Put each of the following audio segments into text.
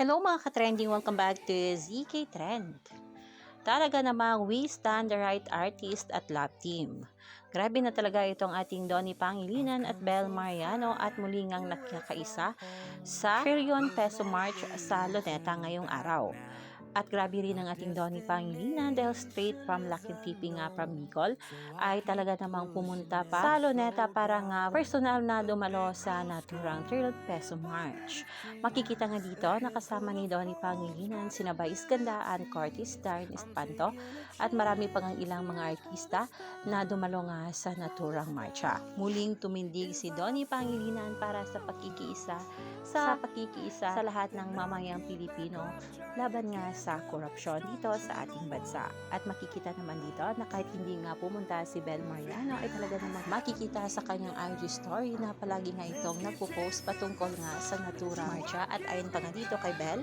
Hello mga ka-trending, welcome back to ZK Trend. Talaga namang we stand the right artist at love team. Grabe na talaga itong ating Donnie Pangilinan at Bel Mariano at muli ngang nakakaisa sa Trillion Peso March sa Luneta ngayong araw. At grabe rin ang ating Donnie Pangilinan dahil straight from Lucky Tipping nga from Bicol ay talaga namang pumunta pa sa Luneta para nga personal na dumalo sa naturang Trillion Peso March. Makikita nga dito nakasama ni Donnie Pangilinan, sina Vice Gandaan, Curtis Darn Espanto at marami pang ang ilang mga artista na dumalo nga sa naturang marcha. Muling tumindig si Donnie Pangilinan para sa pakikiisa sa lahat ng mamayang Pilipino laban nga sa korupsyon dito sa ating bansa. At makikita naman dito na kahit hindi nga pumunta si Bel Mariano ay talaga namang makikita sa kanyang IG story na palagi nga itong nagpo-post patungkol nga sa naturang marcha. At ayon pa nga dito kay Bel,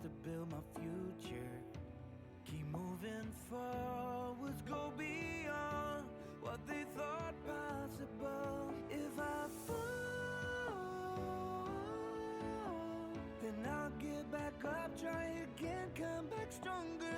to build my future. Keep moving forwards, go beyond what they thought possible. If I fall, then I'll get back up, try again, come back stronger.